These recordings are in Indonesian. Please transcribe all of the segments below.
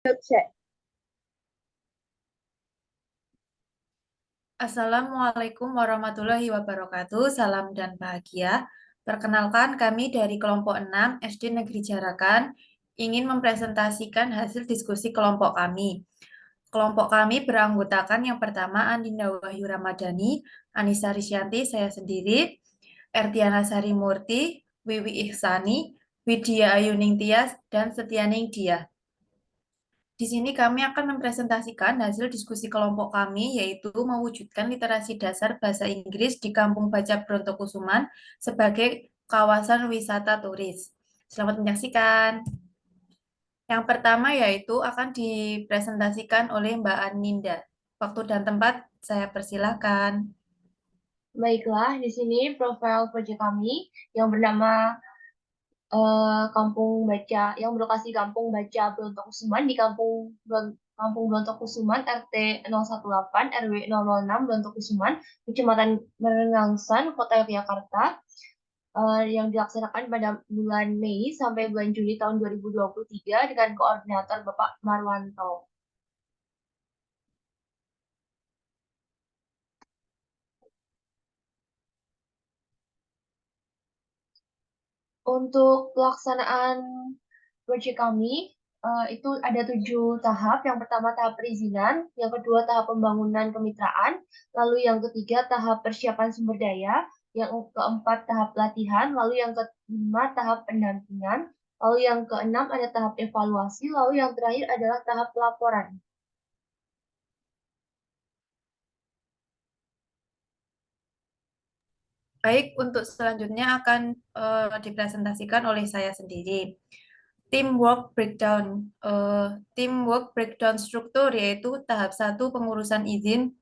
Cek. Assalamualaikum warahmatullahi wabarakatuh. Salam dan bahagia. Perkenalkan, kami dari kelompok 6 SD Negeri Jarakan ingin mempresentasikan hasil diskusi kelompok kami. Kelompok kami beranggotakan yang pertama Andinda Wahyu Ramadhani, Anissa Risyanti, saya sendiri, Ertiana Sari Murti, Wiwi Ihsani, Widya Ayuning Tias, dan Setianing Dia. Di sini kami akan mempresentasikan hasil diskusi kelompok kami, yaitu mewujudkan literasi dasar bahasa Inggris di Kampung Baca Brontokusuman sebagai kawasan wisata turis. Selamat menyaksikan. Yang pertama yaitu akan dipresentasikan oleh Mbak Aninda. Waktu dan tempat saya persilahkan. Baiklah, di sini profil proyek kami yang bernama Kampung Baca, yang berlokasi Kampung Baca Brontokusuman di Kampung Brontokusuman RT 018 RW 006 Brontokusuman, Kecamatan Merengangsan, Kota Yogyakarta, yang dilaksanakan pada bulan Mei sampai bulan Juni tahun 2023 dengan koordinator Bapak Marwanto. Untuk pelaksanaan proyek kami, itu ada 7 tahap. Yang pertama tahap perizinan, yang kedua tahap pembangunan kemitraan, lalu yang ketiga tahap persiapan sumber daya, yang keempat tahap pelatihan, lalu yang kelima tahap pendampingan, lalu yang keenam ada tahap evaluasi, lalu yang terakhir adalah tahap pelaporan. Baik, untuk selanjutnya akan dipresentasikan oleh saya sendiri. Teamwork breakdown. Teamwork breakdown struktur yaitu tahap satu pengurusan izin.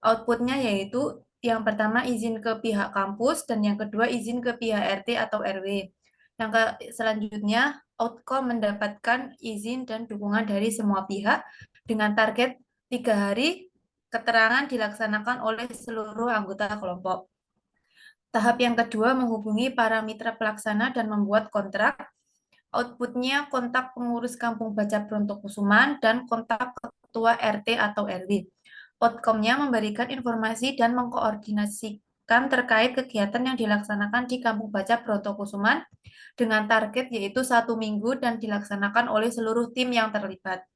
Outputnya yaitu yang pertama izin ke pihak kampus dan yang kedua izin ke pihak RT atau RW. Selanjutnya outcome mendapatkan izin dan dukungan dari semua pihak dengan target 3 hari. Keterangan dilaksanakan oleh seluruh anggota kelompok. Tahap yang kedua menghubungi para mitra pelaksana dan membuat kontrak. Outputnya kontak pengurus Kampung Baca Brontokusuman dan kontak ketua RT atau RW. Outcome-nya memberikan informasi dan mengkoordinasikan terkait kegiatan yang dilaksanakan di Kampung Baca Brontokusuman dengan target yaitu 1 minggu dan dilaksanakan oleh seluruh tim yang terlibat.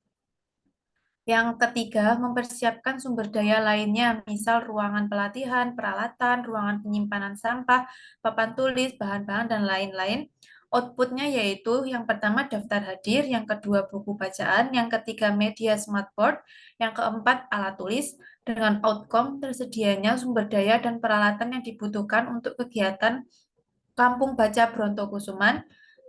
Yang ketiga, mempersiapkan sumber daya lainnya, misal ruangan pelatihan, peralatan, ruangan penyimpanan sampah, papan tulis, bahan-bahan, dan lain-lain. Outputnya yaitu yang pertama daftar hadir, yang kedua buku bacaan, yang ketiga media smartboard, yang keempat alat tulis, dengan outcome tersedianya sumber daya dan peralatan yang dibutuhkan untuk kegiatan Kampung Baca Brontokusuman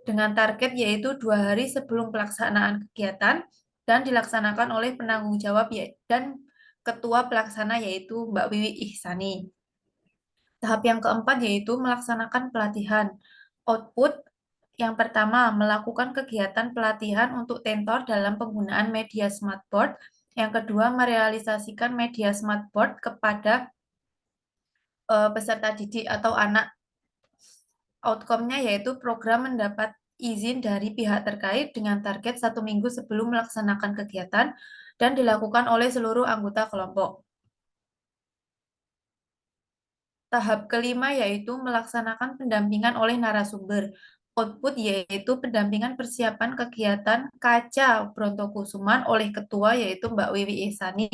dengan target yaitu 2 hari sebelum pelaksanaan kegiatan dan dilaksanakan oleh penanggung jawab dan ketua pelaksana yaitu Mbak Wiwi Ihsani. Tahap yang keempat yaitu melaksanakan pelatihan. Output yang pertama melakukan kegiatan pelatihan untuk tentor dalam penggunaan media smartboard. Yang kedua merealisasikan media smartboard kepada peserta didik atau anak. Outcome-nya yaitu program mendapat izin dari pihak terkait dengan target 1 minggu sebelum melaksanakan kegiatan dan dilakukan oleh seluruh anggota kelompok. Tahap kelima yaitu melaksanakan pendampingan oleh narasumber. Output yaitu pendampingan persiapan kegiatan Kaca Brontokusuman oleh ketua yaitu Mbak Wiwi Ihsani.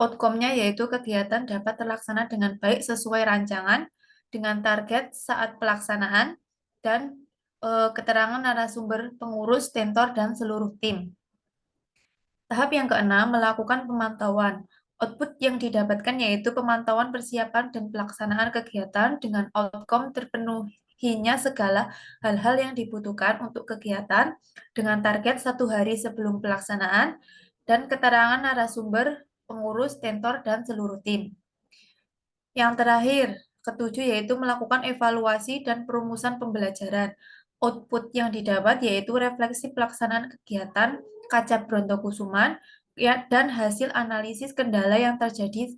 Outcome-nya yaitu kegiatan dapat terlaksana dengan baik sesuai rancangan dengan target saat pelaksanaan dan keterangan narasumber pengurus, tentor, dan seluruh tim. Tahap yang keenam, melakukan pemantauan. Output yang didapatkan yaitu pemantauan persiapan dan pelaksanaan kegiatan dengan outcome terpenuhinya segala hal-hal yang dibutuhkan untuk kegiatan dengan target 1 hari sebelum pelaksanaan dan keterangan narasumber, pengurus, tentor, dan seluruh tim. Yang terakhir, ketujuh yaitu melakukan evaluasi dan perumusan pembelajaran. Output yang didapat yaitu refleksi pelaksanaan kegiatan Kaca Brontokusuman dan hasil analisis kendala yang terjadi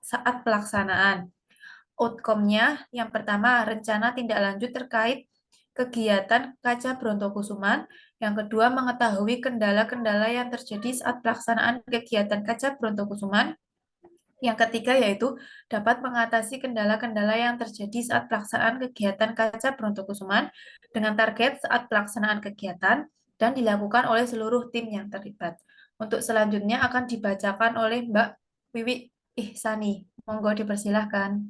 saat pelaksanaan. Outcome-nya yang pertama rencana tindak lanjut terkait kegiatan Kaca Brontokusuman. Yang kedua, mengetahui kendala-kendala yang terjadi saat pelaksanaan kegiatan Kaca Brontokusuman. Yang ketiga yaitu dapat mengatasi kendala-kendala yang terjadi saat pelaksanaan kegiatan Kaca Brontokusuman dengan target saat pelaksanaan kegiatan dan dilakukan oleh seluruh tim yang terlibat. Untuk selanjutnya akan dibacakan oleh Mbak Wiwi Ihsani. Monggo dipersilahkan.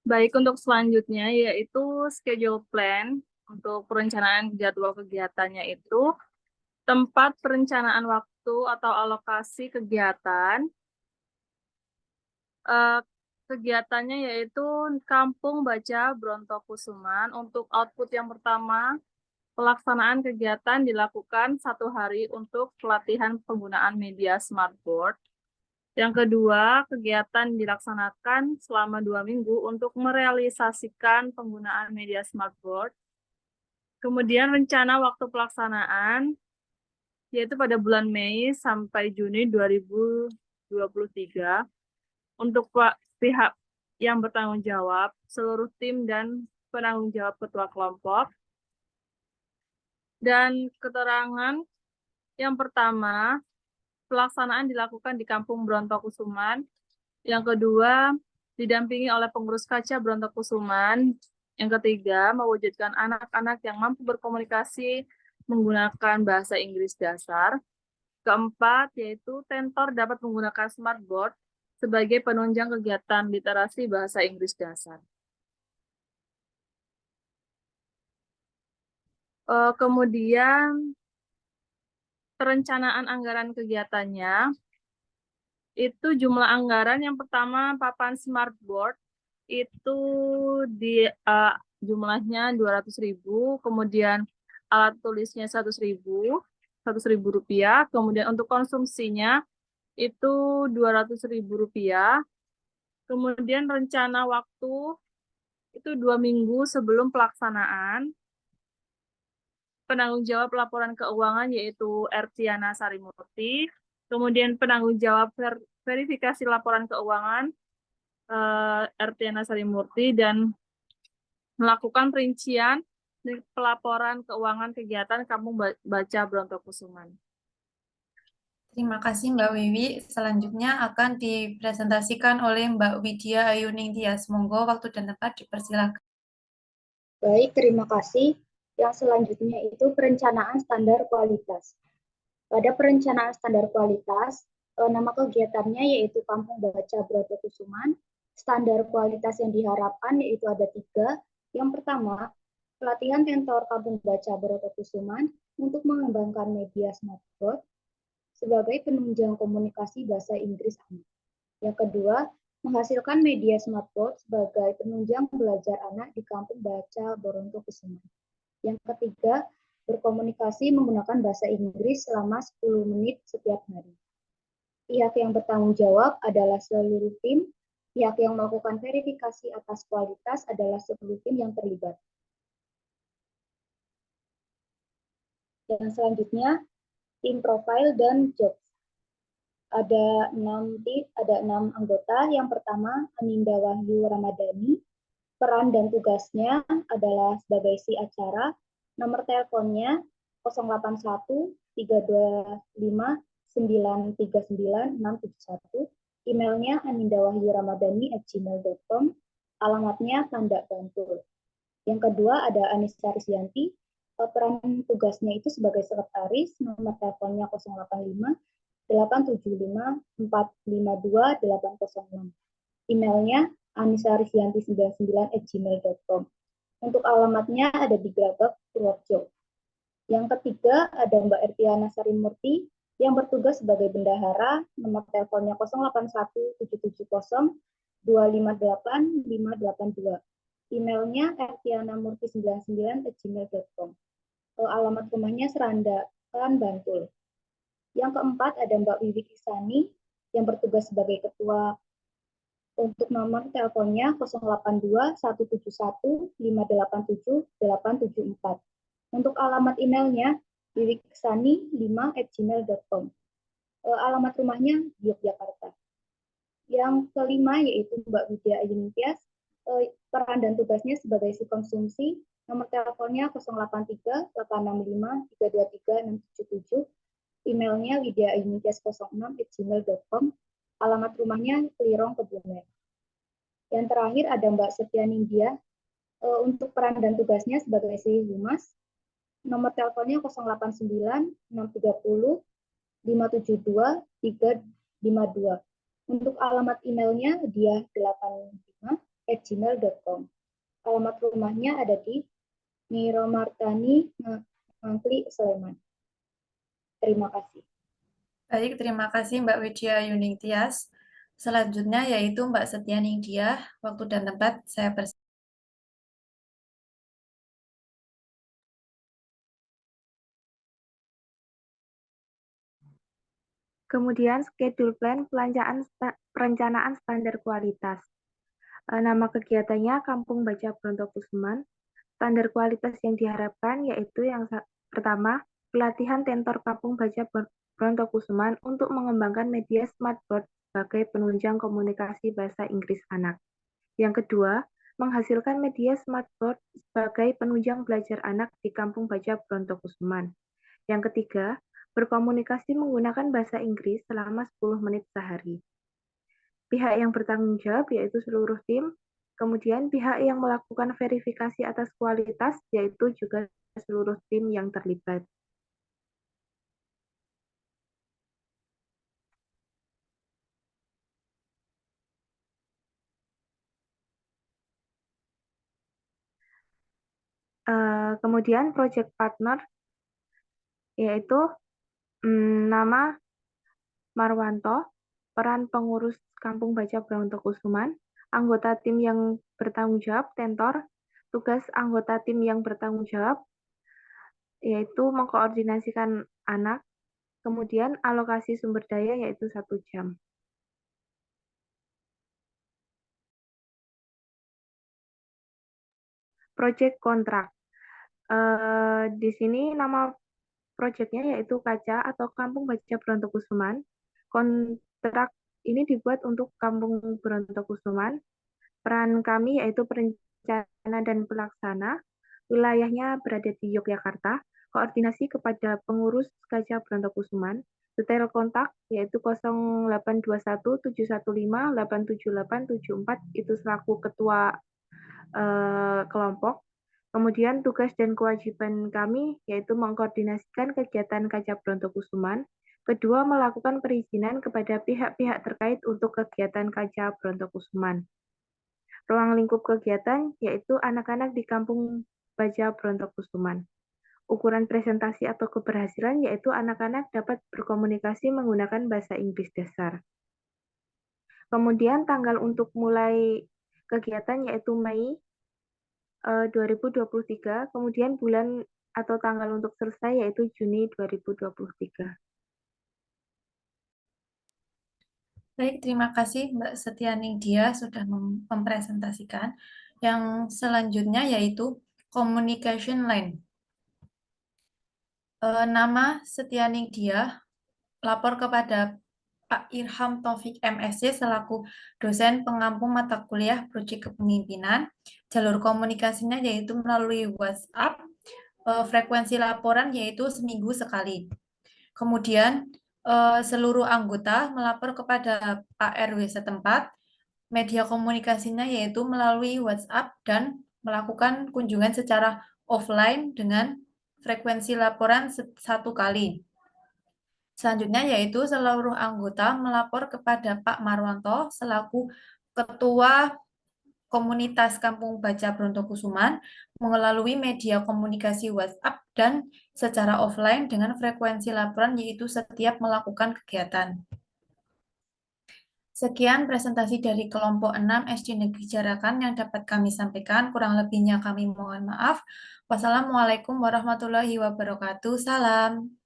Baik, untuk selanjutnya yaitu schedule plan. Untuk perencanaan jadwal kegiatannya itu tempat perencanaan waktu atau alokasi kegiatan. Kegiatannya yaitu Kampung Baca Brontokusuman. Untuk output yang pertama, pelaksanaan kegiatan dilakukan 1 hari untuk pelatihan penggunaan media smartboard. Yang kedua, kegiatan dilaksanakan selama 2 minggu untuk merealisasikan penggunaan media smartboard. Kemudian rencana waktu pelaksanaan, yaitu pada bulan Mei sampai Juni 2023. Untuk pihak yang bertanggung jawab, seluruh tim dan penanggung jawab ketua kelompok. Dan keterangan yang pertama, pelaksanaan dilakukan di Kampung Brontokusuman. Yang kedua, didampingi oleh pengurus Kaca Brontokusuman. Yang ketiga, mewujudkan anak-anak yang mampu berkomunikasi menggunakan bahasa Inggris dasar. Keempat, yaitu tentor dapat menggunakan smartboard sebagai penunjang kegiatan literasi bahasa Inggris dasar. Kemudian, perencanaan anggaran kegiatannya, itu jumlah anggaran yang pertama papan smartboard itu di jumlahnya 200.000, kemudian alat tulisnya 100.000 rupiah, kemudian untuk konsumsinya itu 200.000 rupiah, kemudian rencana waktu itu 2 minggu sebelum pelaksanaan. Penanggung jawab laporan keuangan yaitu Ertiana Sarimurti, kemudian penanggung jawab verifikasi laporan keuangan Ertiana Sarimurti, dan melakukan perincian pelaporan keuangan kegiatan Kampung Baca Brontokusuman. Terima kasih Mbak Wiwi. Selanjutnya akan dipresentasikan oleh Mbak Widya Ayuning Tias. Monggo waktu dan tempat dipersilakan. Baik, terima kasih. Yang selanjutnya itu perencanaan standar kualitas. Pada perencanaan standar kualitas, nama kegiatannya yaitu Kampung Baca Brontokusuman. Standar kualitas yang diharapkan yaitu ada 3. Yang pertama, pelatihan tentor Kampung Baca Brontokusuman untuk mengembangkan media smartboard sebagai penunjang komunikasi bahasa Inggris anak. Yang kedua, menghasilkan media smartboard sebagai penunjang belajar anak di Kampung Baca Brontokusuman. Yang ketiga, berkomunikasi menggunakan bahasa Inggris selama 10 menit setiap hari. Pihak yang bertanggung jawab adalah seluruh tim. Pihak yang melakukan verifikasi atas kualitas adalah seluruh tim yang terlibat. Dan selanjutnya, tim profile dan jobs. Ada 6 anggota. Yang pertama, Aninda Wahyu Ramadhani. Peran dan tugasnya adalah sebagai si acara. Nomor teleponnya 081 325 939 671. Emailnya anindawahyu-ramadhani@gmail.com. Alamatnya Pandak Bantul. Yang kedua ada Anissa Risyanti. Peran tugasnya itu sebagai sekretaris. Nomor teleponnya 085 875 452 806. Emailnya anisarisianti99@gmail.com. Untuk alamatnya ada di Grabak, Purworejo. Yang ketiga ada Mbak Ertiana Sarimurti yang bertugas sebagai bendahara. Nomor teleponnya 081 770 258 582. Emailnya ertianamurti99@gmail.com. Alamat rumahnya Serandakan, Bantul. Yang keempat ada Mbak Wiwi Ihsani yang bertugas sebagai ketua. Untuk nomor teleponnya 082 171 587 874. Untuk alamat emailnya wiwiksani5@gmail.com. Alamat rumahnya Yogyakarta. Yang kelima yaitu Mbak Widya Ayunitias, peran dan tugasnya sebagai si konsumsi. Nomor teleponnya 083 865 323 677. Emailnya widyaayunitias06@gmail.com. Alamat rumahnya Kelirong Kebumen. Yang terakhir ada Mbak Setia Ninggia, untuk peran dan tugasnya sebagai si humas. Nomor teleponnya 089 630 572 352. Untuk alamat emailnya dia85@gmail.com. Alamat rumahnya ada di Miromartani, Mangkli, Sleman. Terima kasih. Baik, terima kasih Mbak Widya Yuningtyas. Selanjutnya yaitu Mbak Setia Ningdia. Waktu dan tempat saya persilakan. Kemudian schedule plan perencanaan standar kualitas. Nama kegiatannya Kampung Baca Brontokusuman. Standar kualitas yang diharapkan yaitu yang pertama, pelatihan tentor Kampung Baca Brontokusuman untuk mengembangkan media smartboard sebagai penunjang komunikasi bahasa Inggris anak. Yang kedua, menghasilkan media smartboard sebagai penunjang belajar anak di Kampung Baca Brontokusuman. Yang ketiga, berkomunikasi menggunakan bahasa Inggris selama 10 menit sehari. Pihak yang bertanggung jawab yaitu seluruh tim, kemudian pihak yang melakukan verifikasi atas kualitas yaitu juga seluruh tim yang terlibat. Kemudian project partner yaitu nama Marwanto, peran pengurus Kampung Baca Brontokusuman, anggota tim yang bertanggung jawab tentor, tugas anggota tim yang bertanggung jawab yaitu mengkoordinasikan anak, kemudian alokasi sumber daya yaitu 1 jam. Project kontrak. Di sini nama proyeknya yaitu KACA atau Kampung Baca Brontokusuman. Kontrak ini dibuat untuk Kampung Brontokusuman. Peran kami yaitu perencana dan pelaksana. Wilayahnya berada di Yogyakarta. Koordinasi kepada pengurus KACA Brontokusuman. Detail kontak yaitu 0821 715 87874 itu selaku ketua kelompok. Kemudian tugas dan kewajiban kami yaitu mengkoordinasikan kegiatan KACA Brontokusuman. Kedua, melakukan perizinan kepada pihak-pihak terkait untuk kegiatan KACA Brontokusuman. Ruang lingkup kegiatan yaitu anak-anak di Kampung Baca Brontokusuman. Ukuran presentasi atau keberhasilan yaitu anak-anak dapat berkomunikasi menggunakan bahasa Inggris dasar. Kemudian tanggal untuk mulai kegiatan yaitu Mei 2023, kemudian bulan atau tanggal untuk selesai yaitu Juni 2023. Baik, terima kasih Mbak Setia Ningdia sudah mempresentasikan. Yang selanjutnya yaitu communication line. Nama Setia Ningdia, lapor kepada Pak Irham Taufik MSc selaku dosen pengampu mata kuliah Prodi Kepemimpinan. Jalur komunikasinya yaitu melalui WhatsApp, frekuensi laporan yaitu seminggu sekali. Kemudian seluruh anggota melapor kepada Pak RW setempat. Media komunikasinya yaitu melalui WhatsApp dan melakukan kunjungan secara offline dengan frekuensi laporan 1 kali. Selanjutnya yaitu seluruh anggota melapor kepada Pak Marwanto selaku Ketua Komunitas Kampung Baca Brontokusuman melalui media komunikasi WhatsApp dan secara offline dengan frekuensi laporan yaitu setiap melakukan kegiatan. Sekian presentasi dari kelompok 6 SD Negeri Jarakan yang dapat kami sampaikan. Kurang lebihnya kami mohon maaf. Wassalamualaikum warahmatullahi wabarakatuh. Salam.